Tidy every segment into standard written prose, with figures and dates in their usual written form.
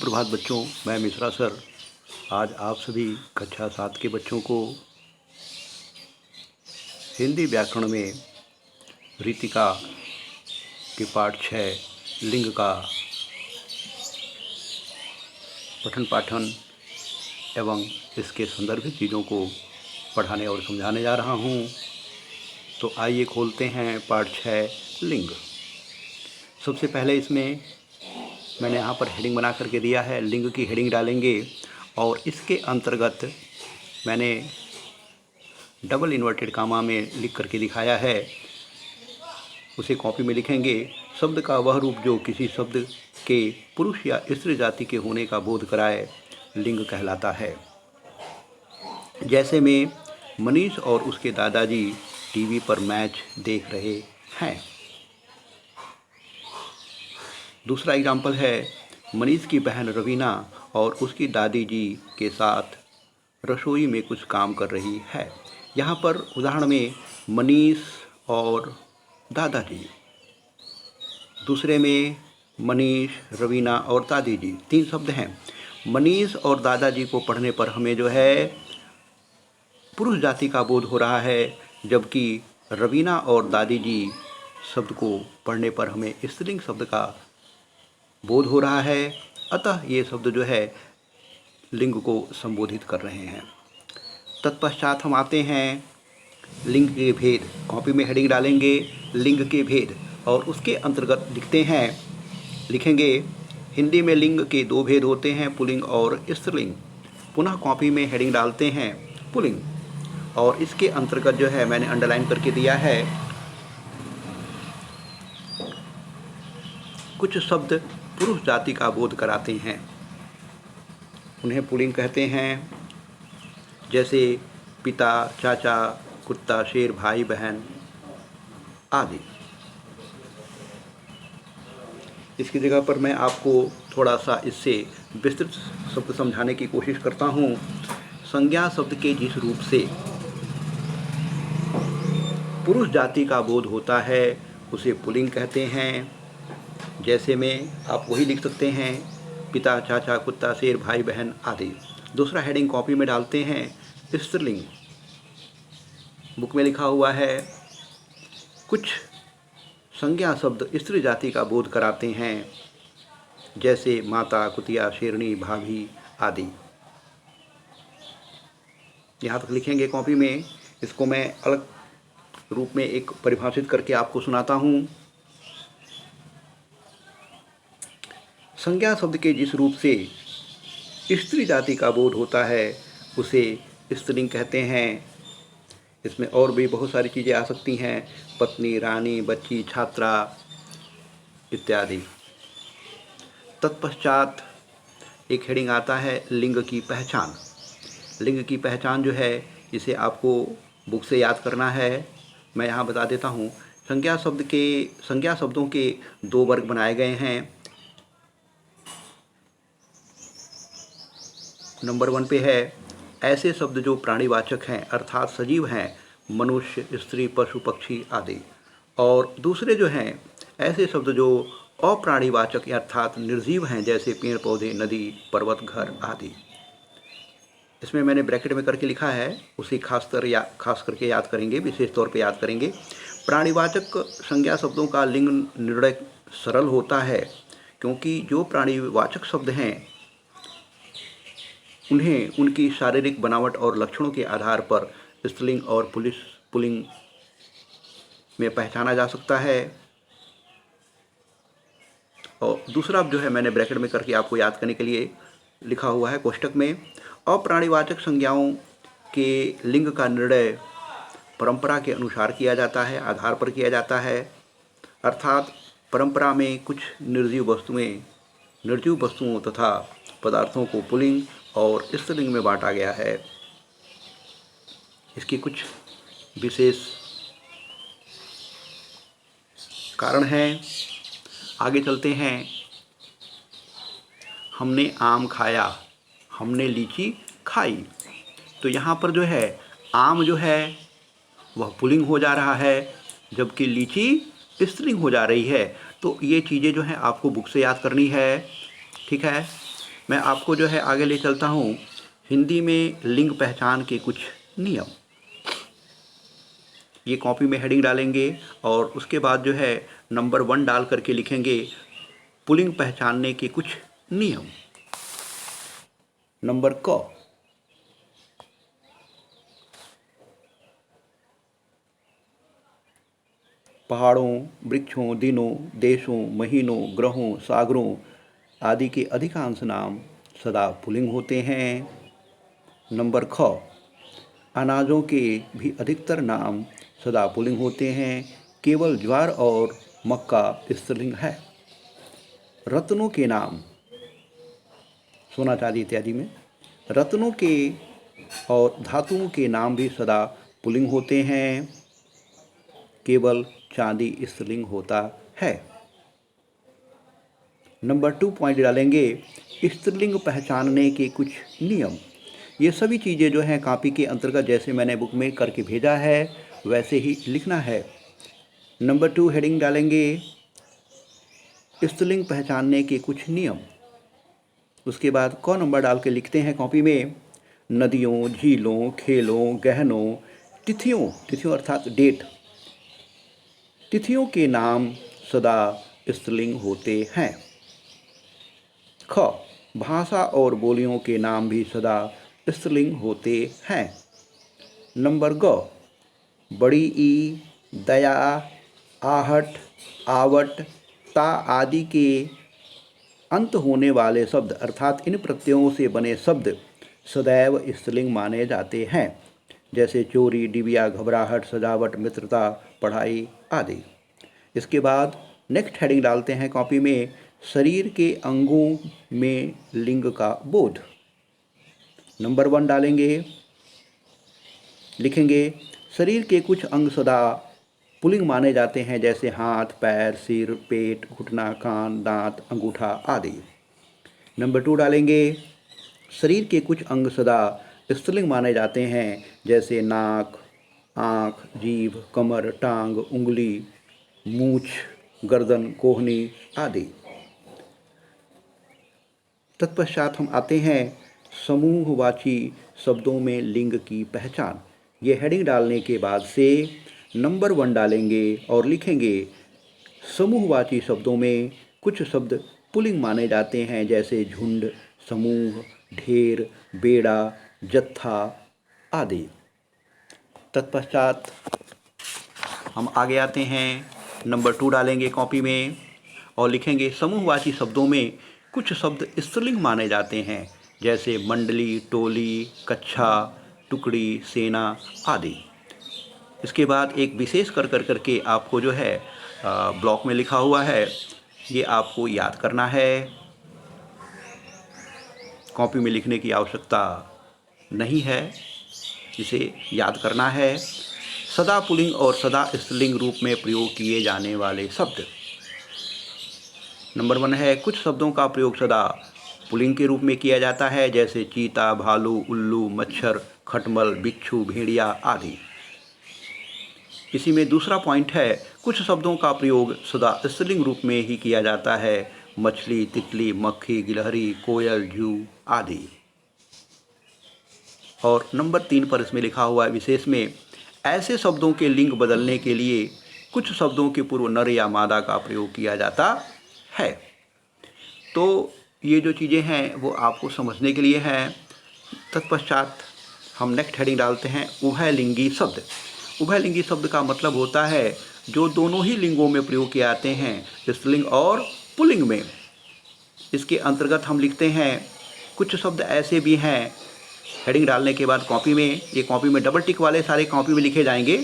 सुप्रभात बच्चों, मैं मिश्रा सर आज आप सभी कक्षा 7 के बच्चों को हिंदी व्याकरण में रीतिका के पाठ 6 लिंग का पठन पाठन एवं इसके संदर्भित चीज़ों को पढ़ाने और समझाने जा रहा हूँ। तो आइए खोलते हैं पाठ 6 लिंग। सबसे पहले इसमें मैंने यहाँ पर हेडिंग बना करके दिया है, लिंग की हेडिंग डालेंगे और इसके अंतर्गत मैंने डबल इन्वर्टेड कामा में लिख करके दिखाया है, उसे कॉपी में लिखेंगे। शब्द का वह रूप जो किसी शब्द के पुरुष या स्त्री जाति के होने का बोध कराए लिंग कहलाता है। जैसे में मनीष और उसके दादाजी टीवी पर मैच देख रहे हैं। दूसरा एग्जाम्पल है, मनीष की बहन रवीना और उसकी दादी जी के साथ रसोई में कुछ काम कर रही है। यहाँ पर उदाहरण में मनीष और दादाजी, दूसरे में मनीष, रवीना और दादी जी, 3 शब्द हैं। मनीष और दादाजी को पढ़ने पर हमें जो है पुरुष जाति का बोध हो रहा है, जबकि रवीना और दादी जी शब्द को पढ़ने पर हमें स्त्रीलिंग शब्द का बोध हो रहा है। अतः ये शब्द जो है लिंग को संबोधित कर रहे हैं। तत्पश्चात हम आते हैं लिंग के भेद। कॉपी में हेडिंग डालेंगे लिंग के भेद और उसके अंतर्गत लिखेंगे हिंदी में लिंग के 2 भेद होते हैं, पुल्लिंग और स्त्रीलिंग। पुनः कॉपी में हेडिंग डालते हैं पुल्लिंग और इसके अंतर्गत जो है मैंने अंडरलाइन करके दिया है, कुछ शब्द पुरुष जाति का बोध कराते हैं, उन्हें पुल्लिंग कहते हैं। जैसे पिता, चाचा, कुत्ता, शेर, भाई, बहन आदि। इसकी जगह पर मैं आपको थोड़ा सा इससे विस्तृत शब्द समझाने की कोशिश करता हूँ। संज्ञा शब्द के जिस रूप से पुरुष जाति का बोध होता है उसे पुल्लिंग कहते हैं। जैसे में आप वही लिख सकते हैं, पिता, चाचा, कुत्ता, शेर, भाई, बहन आदि। दूसरा हेडिंग कॉपी में डालते हैं स्त्रीलिंग। बुक में लिखा हुआ है, कुछ संज्ञा शब्द स्त्री जाति का बोध कराते हैं, जैसे माता, कुतिया, शेरनी, भाभी आदि। यहाँ तक लिखेंगे कॉपी में। इसको मैं अलग रूप में एक परिभाषित करके आपको सुनाता हूँ। संज्ञा शब्द के जिस रूप से स्त्री जाति का बोध होता है उसे स्त्रीलिंग कहते हैं। इसमें और भी बहुत सारी चीज़ें आ सकती हैं, पत्नी, रानी, बच्ची, छात्रा इत्यादि। तत्पश्चात एक हेडिंग आता है लिंग की पहचान। लिंग की पहचान जो है इसे आपको बुक से याद करना है, मैं यहाँ बता देता हूँ। संज्ञा शब्दों के 2 वर्ग बनाए गए हैं। नंबर 1 पे है ऐसे शब्द जो प्राणीवाचक हैं अर्थात सजीव हैं, मनुष्य, स्त्री, पशु, पक्षी आदि। और दूसरे जो हैं ऐसे शब्द जो अप्राणीवाचक अर्थात निर्जीव हैं, जैसे पेड़ पौधे, नदी, पर्वत, घर आदि। इसमें मैंने ब्रैकेट में करके लिखा है, उसे खास करके याद करेंगे, विशेष तौर पे याद करेंगे। प्राणीवाचक संज्ञा शब्दों का लिंग निर्णय सरल होता है, क्योंकि जो प्राणीवाचक शब्द हैं उन्हें उनकी शारीरिक बनावट और लक्षणों के आधार पर स्त्रीलिंग और पुल्लिंग में पहचाना जा सकता है। और दूसरा जो है मैंने ब्रैकेट में करके आपको याद करने के लिए लिखा हुआ है कोष्टक में, अप्राणीवाचक संज्ञाओं के लिंग का निर्णय परंपरा के अनुसार किया जाता है, आधार पर किया जाता है। अर्थात परंपरा में कुछ निर्जीव वस्तुओं तथा पदार्थों को पुल्लिंग और स्त्रीलिंग में बांटा गया है। इसकी कुछ विशेष कारण हैं। आगे चलते हैं। हमने आम खाया, हमने लीची खाई। तो यहाँ पर जो है आम जो है वह पुल्लिंग हो जा रहा है, जबकि लीची स्त्रीलिंग हो जा रही है। तो ये चीज़ें जो हैं आपको बुक से याद करनी है, ठीक है। मैं आपको जो है आगे ले चलता हूँ हिंदी में लिंग पहचान के कुछ नियम। ये कॉपी में हेडिंग डालेंगे और उसके बाद जो है नंबर 1 डाल करके लिखेंगे पुल्लिंग पहचानने के कुछ नियम। नंबर क, पहाड़ों, वृक्षों, दिनों, देशों, महीनों, ग्रहों, सागरों आदि के अधिकांश नाम सदा पुल्लिंग होते हैं। नंबर ख, अनाजों के भी अधिकतर नाम सदा पुल्लिंग होते हैं, केवल ज्वार और मक्का स्त्रीलिंग है। रत्नों के नाम, सोना चांदी इत्यादि में रत्नों के और धातुओं के नाम भी सदा पुल्लिंग होते हैं, केवल चांदी स्त्रीलिंग होता है। नंबर 2 पॉइंट डालेंगे स्त्रीलिंग पहचानने के कुछ नियम। ये सभी चीज़ें जो हैं कॉपी के अंतर्गत जैसे मैंने बुक में करके भेजा है वैसे ही लिखना है। नंबर 2 हेडिंग डालेंगे स्त्रीलिंग पहचानने के कुछ नियम। उसके बाद क नंबर डाल के लिखते हैं कॉपी में नदियों, झीलों, खेलों, गहनों, तिथियों अर्थात डेट, तिथियों के नाम सदा स्त्रीलिंग होते हैं। ख, भाषा और बोलियों के नाम भी सदा स्त्रीलिंग होते हैं। नंबर ग, बड़ी ई, दया, आहट, आवट, ता आदि के अंत होने वाले शब्द अर्थात इन प्रत्ययों से बने शब्द सदैव स्त्रीलिंग माने जाते हैं, जैसे चोरी, डिबिया, घबराहट, सजावट, मित्रता, पढ़ाई आदि। इसके बाद नेक्स्ट हेडिंग डालते हैं कॉपी में शरीर के अंगों में लिंग का बोध। नंबर 1 डालेंगे, लिखेंगे शरीर के कुछ अंग सदा पुल्लिंग माने जाते हैं, जैसे हाथ, पैर, सिर, पेट, घुटना, कान, दांत, अंगूठा आदि। नंबर 2 डालेंगे शरीर के कुछ अंग सदा स्त्रीलिंग माने जाते हैं, जैसे नाक, आँख, जीभ, कमर, टांग, उंगली, मूछ, गर्दन, कोहनी आदि। तत्पश्चात हम आते हैं समूहवाची शब्दों में लिंग की पहचान। ये हेडिंग डालने के बाद से नंबर 1 डालेंगे और लिखेंगे समूहवाची शब्दों में कुछ शब्द पुल्लिंग माने जाते हैं, जैसे झुंड, समूह, ढेर, बेड़ा, जत्था आदि। तत्पश्चात हम आगे आते हैं, नंबर 2 डालेंगे कॉपी में और लिखेंगे समूहवाची शब्दों में कुछ शब्द स्त्रीलिंग माने जाते हैं, जैसे मंडली, टोली, कच्छा, टुकड़ी, सेना आदि। इसके बाद एक विशेष कर करके आपको जो है ब्लॉक में लिखा हुआ है, ये आपको याद करना है, कॉपी में लिखने की आवश्यकता नहीं है, इसे याद करना है। सदा पुल्लिंग और सदा स्त्रीलिंग रूप में प्रयोग किए जाने वाले शब्द। नंबर 1 है कुछ शब्दों का प्रयोग सदा पुल्लिंग के रूप में किया जाता है, जैसे चीता, भालू, उल्लू, मच्छर, खटमल, बिच्छू, भेड़िया आदि। इसी में दूसरा पॉइंट है कुछ शब्दों का प्रयोग सदा स्त्रीलिंग रूप में ही किया जाता है, मछली, तितली, मक्खी, गिलहरी, कोयल, जू आदि। और नंबर 3 पर इसमें लिखा हुआ है विशेष में ऐसे शब्दों के लिंग बदलने के लिए कुछ शब्दों के पूर्व नर या मादा का प्रयोग किया जाता है। तो ये जो चीज़ें हैं वो आपको समझने के लिए हैं। तत्पश्चात हम नेक्स्ट हेडिंग डालते हैं उभयलिंगी शब्द। उभयलिंगी शब्द का मतलब होता है जो दोनों ही लिंगों में प्रयोग किए जाते हैं, स्त्रीलिंग और पुल्लिंग में। इसके अंतर्गत हम लिखते हैं कुछ शब्द ऐसे भी हैं, हेडिंग डालने के बाद कॉपी में, ये कॉपी में डबल टिक वाले सारे कॉपी में लिखे जाएंगे।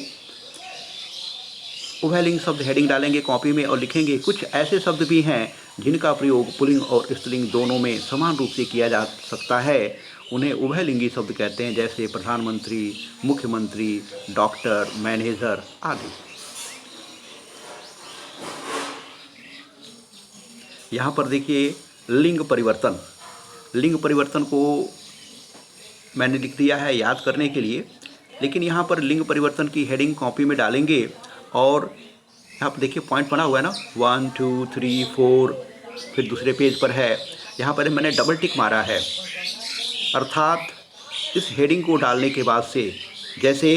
उभयलिंग शब्द हेडिंग डालेंगे कॉपी में और लिखेंगे कुछ ऐसे शब्द भी हैं जिनका प्रयोग पुल्लिंग और स्त्रीलिंग दोनों में समान रूप से किया जा सकता है, उन्हें उभयलिंगी शब्द कहते हैं, जैसे प्रधानमंत्री, मुख्यमंत्री, डॉक्टर, मैनेजर आदि। यहाँ पर देखिए लिंग परिवर्तन। लिंग परिवर्तन को मैंने लिख दिया है याद करने के लिए, लेकिन यहाँ पर लिंग परिवर्तन की हेडिंग कॉपी में डालेंगे और यहाँ पर देखिए पॉइंट बना हुआ है ना, 1 2 3 4, फिर दूसरे पेज पर है यहाँ पर मैंने डबल टिक मारा है, अर्थात इस हेडिंग को डालने के बाद से जैसे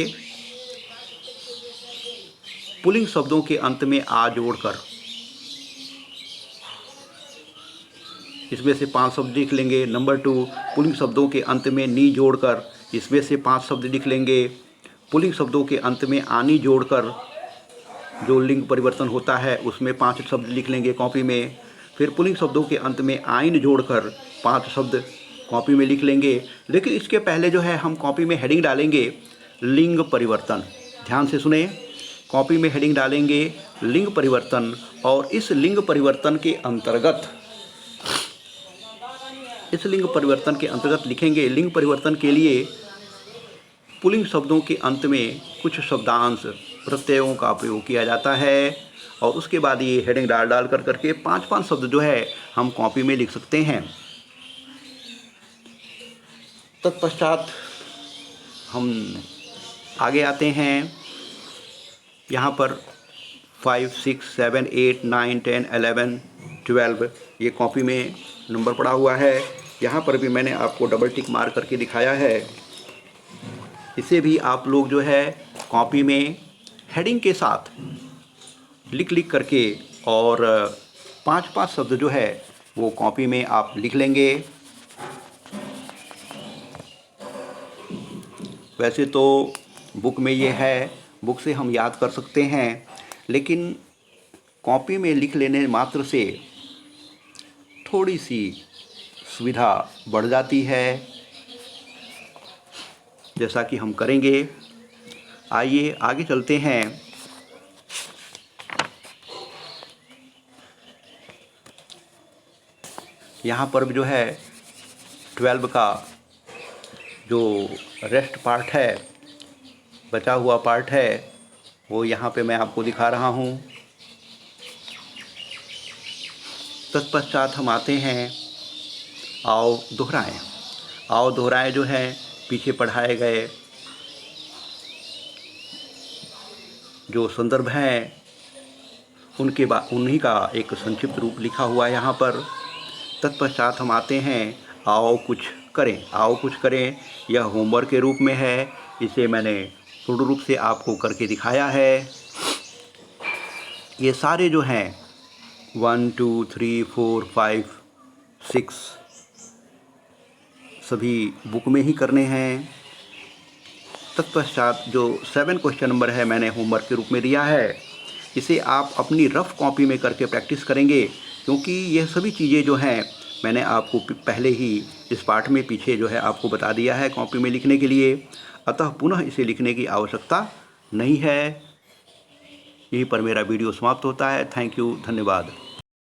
पुल्लिंग शब्दों के अंत में आ जोड़कर इसमें से 5 शब्द लिख लेंगे। नंबर 2, पुल्लिंग शब्दों के अंत में नी जोड़कर इसमें से 5 शब्द लिख लेंगे। पुल्लिंग शब्दों के अंत में आनी जोड़कर जो लिंग परिवर्तन होता है उसमें 5 शब्द लिख लेंगे कॉपी में। फिर पुल्लिंग शब्दों के अंत में आइन जोड़कर 5 शब्द कॉपी में लिख लेंगे। लेकिन इसके पहले जो है हम कॉपी में हेडिंग डालेंगे लिंग परिवर्तन। ध्यान से सुने, कॉपी में हेडिंग डालेंगे लिंग परिवर्तन, और इस लिंग परिवर्तन के अंतर्गत लिखेंगे लिंग परिवर्तन के लिए पुल्लिंग शब्दों के अंत में कुछ शब्दांश प्रत्ययों का प्रयोग किया जाता है, और उसके बाद ये हेडिंग डाल करके 5 शब्द जो है हम कॉपी में लिख सकते हैं। तत्पश्चात हम आगे आते हैं। यहाँ पर 5, 6, 7, 8, 9, 10, 11, 12 ये कॉपी में नंबर पड़ा हुआ है। यहाँ पर भी मैंने आपको डबल टिक मार करके दिखाया है। इसे भी आप लोग जो है कॉपी में हेडिंग के साथ लिख करके और 5 शब्द जो है वो कॉपी में आप लिख लेंगे। वैसे तो बुक में ये है, बुक से हम याद कर सकते हैं, लेकिन कॉपी में लिख लेने मात्र से थोड़ी सी सुविधा बढ़ जाती है, जैसा कि हम करेंगे। आइए आगे चलते हैं। यहाँ पर जो है 12 का जो रेस्ट पार्ट है, बचा हुआ पार्ट है, वो यहाँ पे मैं आपको दिखा रहा हूँ। तत्पश्चात हम आते हैं आओ दोहराएं। आओ दोहराएं जो है पीछे पढ़ाए गए जो संदर्भ हैं उन्हीं का एक संक्षिप्त रूप लिखा हुआ है यहाँ पर। तत्पश्चात हम आते हैं आओ कुछ करें। आओ कुछ करें यह होमवर्क के रूप में है, इसे मैंने पूर्ण रूप से आपको करके दिखाया है। ये सारे जो हैं 1, 2, 3, 4, 5, 6 सभी बुक में ही करने हैं। तत्पश्चात जो 7 क्वेश्चन नंबर है मैंने होमवर्क के रूप में दिया है, इसे आप अपनी रफ़ कॉपी में करके प्रैक्टिस करेंगे, क्योंकि यह सभी चीज़ें जो हैं मैंने आपको पहले ही इस पाठ में पीछे जो है आपको बता दिया है कॉपी में लिखने के लिए, अतः पुनः इसे लिखने की आवश्यकता नहीं है। यहीं पर मेरा वीडियो समाप्त होता है। थैंक यू, धन्यवाद।